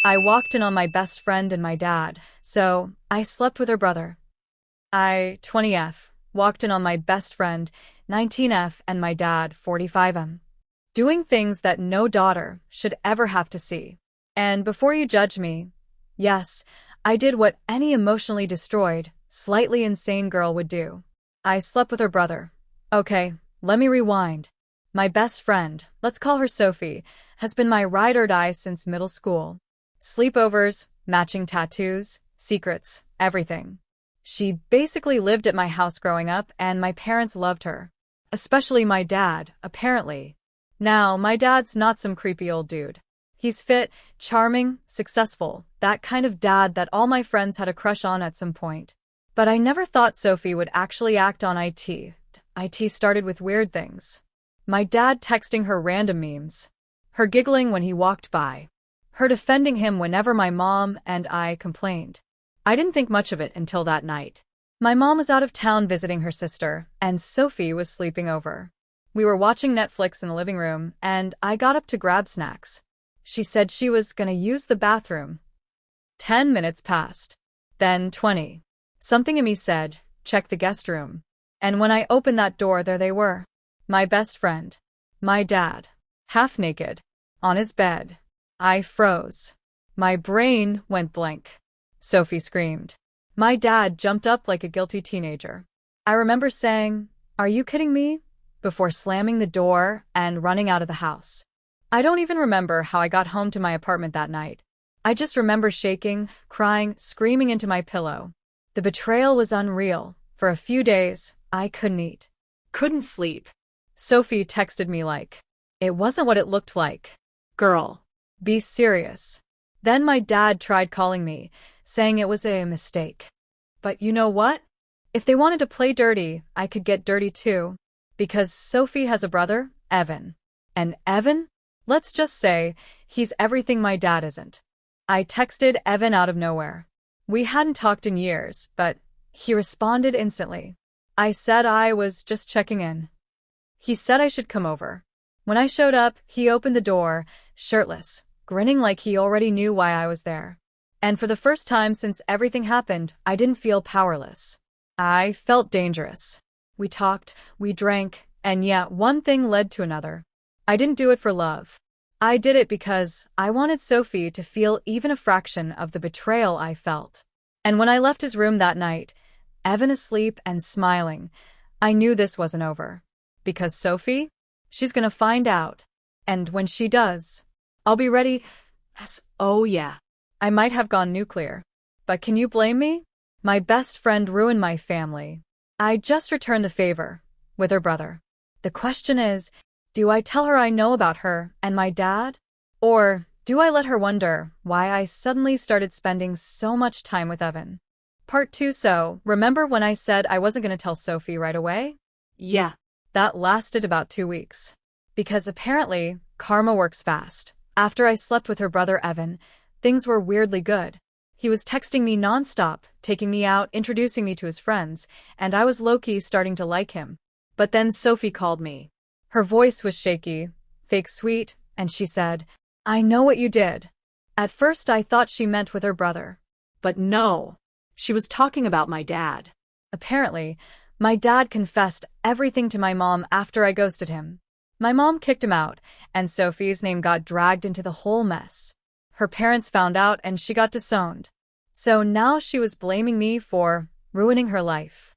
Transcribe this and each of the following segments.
I walked in on my best friend and my dad, so I slept with her brother. I, 20F, walked in on my best friend, 19F, and my dad, 45M, doing things that no daughter should ever have to see. And before you judge me, yes, I did what any emotionally destroyed, slightly insane girl would do. I slept with her brother. Okay, let me rewind. My best friend, let's call her Sophie, has been my ride or die since middle school. Sleepovers, matching tattoos, secrets, everything. She basically lived at my house growing up, and my parents loved her. Especially my dad, apparently. Now, my dad's not some creepy old dude. He's fit, charming, successful, that kind of dad that all my friends had a crush on at some point. But I never thought Sophie would actually act on IT. IT started with weird things. My dad texting her random memes. Her giggling when he walked by. Her defending him whenever my mom and I complained. I didn't think much of it until that night. My mom was out of town visiting her sister, and Sophie was sleeping over. We were watching Netflix in the living room, and I got up to grab snacks. She said she was gonna use the bathroom. 10 minutes passed. Then 20. Something in me said, check the guest room. And when I opened that door, there they were. My best friend. My dad. Half naked. On his bed. I froze. My brain went blank. Sophie screamed. My dad jumped up like a guilty teenager. I remember saying, "Are you kidding me?" before slamming the door and running out of the house. I don't even remember how I got home to my apartment that night. I just remember shaking, crying, screaming into my pillow. The betrayal was unreal. For a few days, I couldn't eat. Couldn't sleep. Sophie texted me like, "It wasn't what it looked like. Girl, be serious." Then my dad tried calling me, saying it was a mistake. But you know what? If they wanted to play dirty, I could get dirty too. Because Sophie has a brother, Evan. And Evan? Let's just say, he's everything my dad isn't. I texted Evan out of nowhere. We hadn't talked in years, but he responded instantly. I said I was just checking in. He said I should come over. When I showed up, he opened the door, shirtless, grinning like he already knew why I was there. And for the first time since everything happened, I didn't feel powerless. I felt dangerous. We talked, we drank, and yeah, one thing led to another. I didn't do it for love. I did it because I wanted Sophie to feel even a fraction of the betrayal I felt. And when I left his room that night, Evan asleep and smiling, I knew this wasn't over. Because Sophie? She's gonna find out. And when she does, I'll be ready as, oh yeah. I might have gone nuclear. But can you blame me? My best friend ruined my family. I just returned the favor, with her brother. The question is, do I tell her I know about her and my dad? Or do I let her wonder why I suddenly started spending so much time with Evan? Part 2. So, remember when I said I wasn't going to tell Sophie right away? Yeah. That lasted about 2 weeks. Because apparently, karma works fast. After I slept with her brother Evan, things were weirdly good. He was texting me nonstop, taking me out, introducing me to his friends, and I was low-key starting to like him. But then Sophie called me. Her voice was shaky, fake sweet, and she said, "I know what you did." At first I thought she meant with her brother. But no, she was talking about my dad. Apparently, my dad confessed everything to my mom after I ghosted him. My mom kicked him out, and Sophie's name got dragged into the whole mess. Her parents found out and she got disowned. So now she was blaming me for ruining her life.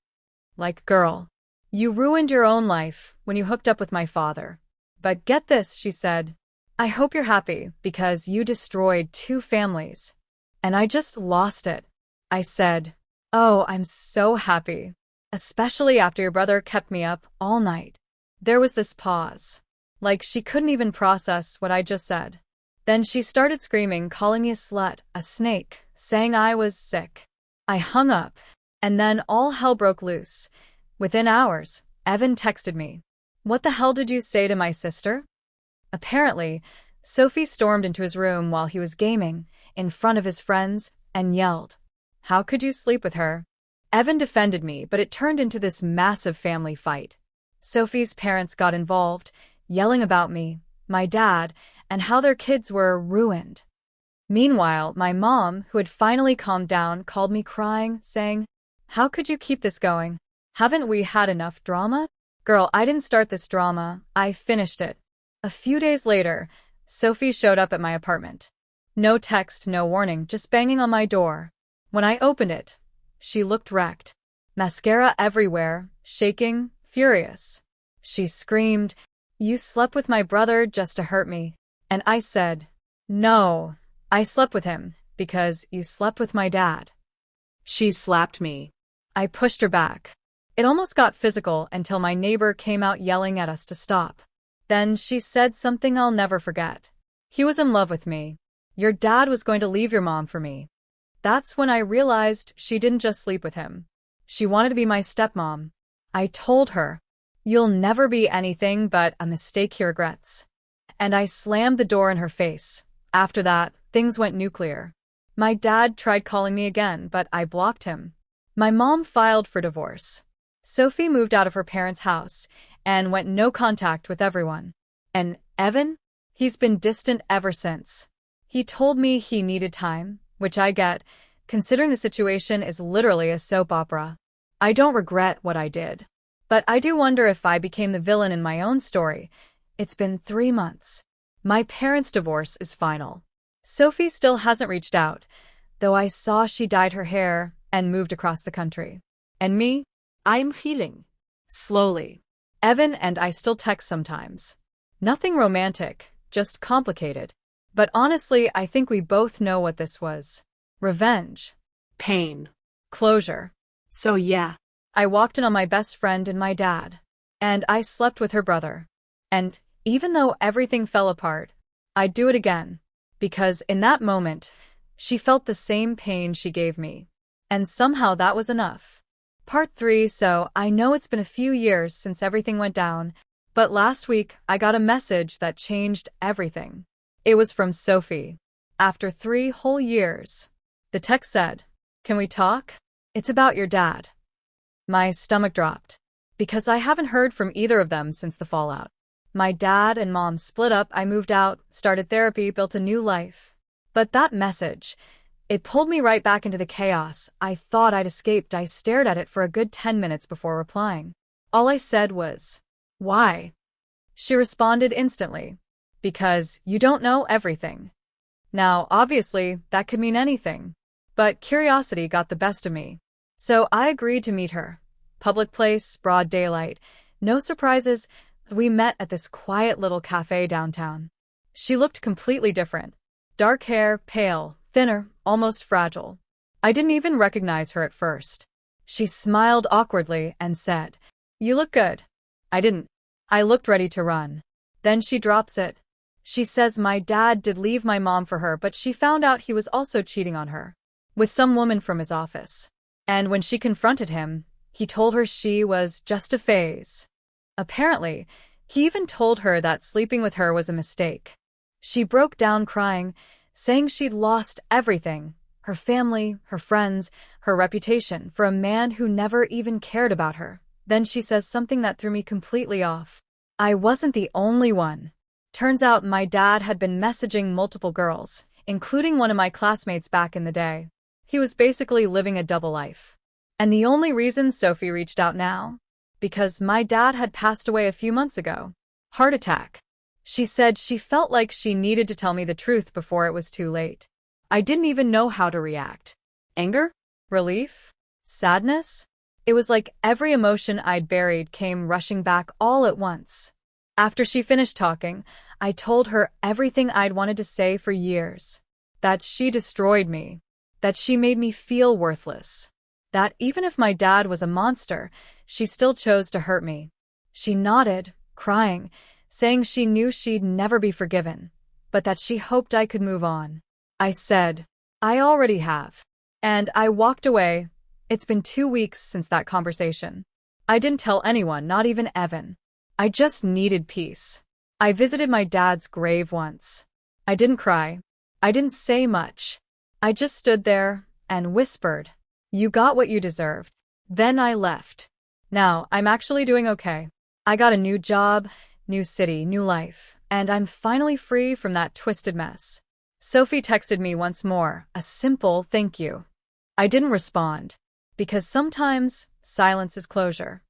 Like, girl, you ruined your own life when you hooked up with my father. But get this, she said. I hope you're happy because you destroyed 2 families. And I just lost it. I said, oh, I'm so happy. Especially after your brother kept me up all night. There was this pause. Like she couldn't even process what I just said. Then she started screaming, calling me a slut, a snake, saying I was sick. I hung up, and then all hell broke loose. Within hours, Evan texted me. What the hell did you say to my sister? Apparently, Sophie stormed into his room while he was gaming, in front of his friends, and yelled, "How could you sleep with her?" Evan defended me, but it turned into this massive family fight. Sophie's parents got involved, yelling about me, my dad, and how their kids were ruined. Meanwhile, my mom, who had finally calmed down, called me crying, saying, "How could you keep this going? Haven't we had enough drama?" Girl, I didn't start this drama, I finished it. A few days later, Sophie showed up at my apartment. No text, no warning, just banging on my door. When I opened it, she looked wrecked. Mascara everywhere, shaking, furious. She screamed, "You slept with my brother just to hurt me." And I said, "No, I slept with him because you slept with my dad." She slapped me. I pushed her back. It almost got physical until my neighbor came out yelling at us to stop. Then she said something I'll never forget. "He was in love with me. Your dad was going to leave your mom for me." That's when I realized she didn't just sleep with him. She wanted to be my stepmom. I told her, "You'll never be anything but a mistake he regrets." And I slammed the door in her face. After that, things went nuclear. My dad tried calling me again, but I blocked him. My mom filed for divorce. Sophie moved out of her parents' house and went no contact with everyone. And Evan? He's been distant ever since. He told me he needed time, which I get, considering the situation is literally a soap opera. I don't regret what I did. But I do wonder if I became the villain in my own story. It's been 3 months. My parents' divorce is final. Sophie still hasn't reached out, though I saw she dyed her hair and moved across the country. And me? I'm healing. Slowly. Evan and I still text sometimes. Nothing romantic, just complicated. But honestly, I think we both know what this was. Revenge. Pain. Closure. So yeah. I walked in on my best friend and my dad. And I slept with her brother. And even though everything fell apart, I'd do it again. Because in that moment, she felt the same pain she gave me. And somehow that was enough. Part 3. So I know it's been a few years since everything went down, but last week I got a message that changed everything. It was from Sophie. After 3 whole years. The text said, "Can we talk? It's about your dad." My stomach dropped. Because I haven't heard from either of them since the fallout. My dad and mom split up, I moved out, started therapy, built a new life. But that message, it pulled me right back into the chaos. I thought I'd escaped. I stared at it for a good 10 minutes before replying. All I said was, "Why?" She responded instantly, "Because you don't know everything." Now, obviously, that could mean anything. But curiosity got the best of me. So I agreed to meet her. Public place, broad daylight. No surprises. We met at this quiet little cafe downtown. She looked completely different. Dark hair, pale, thinner, almost fragile. I didn't even recognize her at first. She smiled awkwardly and said, "You look good." I didn't. I looked ready to run. Then she drops it. She says my dad did leave my mom for her, but she found out he was also cheating on her with some woman from his office. And when she confronted him, he told her she was just a phase. Apparently, he even told her that sleeping with her was a mistake. She broke down crying, saying she'd lost everything, her family, her friends, her reputation, for a man who never even cared about her. Then she says something that threw me completely off. I wasn't the only one. Turns out my dad had been messaging multiple girls, including one of my classmates back in the day. He was basically living a double life. And the only reason Sophie reached out now? Because my dad had passed away a few months ago. Heart attack. She said she felt like she needed to tell me the truth before it was too late. I didn't even know how to react. Anger? Relief? Sadness? It was like every emotion I'd buried came rushing back all at once. After she finished talking, I told her everything I'd wanted to say for years. That she destroyed me. That she made me feel worthless. That even if my dad was a monster, she still chose to hurt me. She nodded, crying, saying she knew she'd never be forgiven, but that she hoped I could move on. I said, "I already have." And I walked away. It's been 2 weeks since that conversation. I didn't tell anyone, not even Evan. I just needed peace. I visited my dad's grave once. I didn't cry. I didn't say much. I just stood there and whispered, "You got what you deserved." Then I left. Now, I'm actually doing okay. I got a new job, new city, new life, and I'm finally free from that twisted mess. Sophie texted me once more, a simple thank you. I didn't respond, because sometimes silence is closure.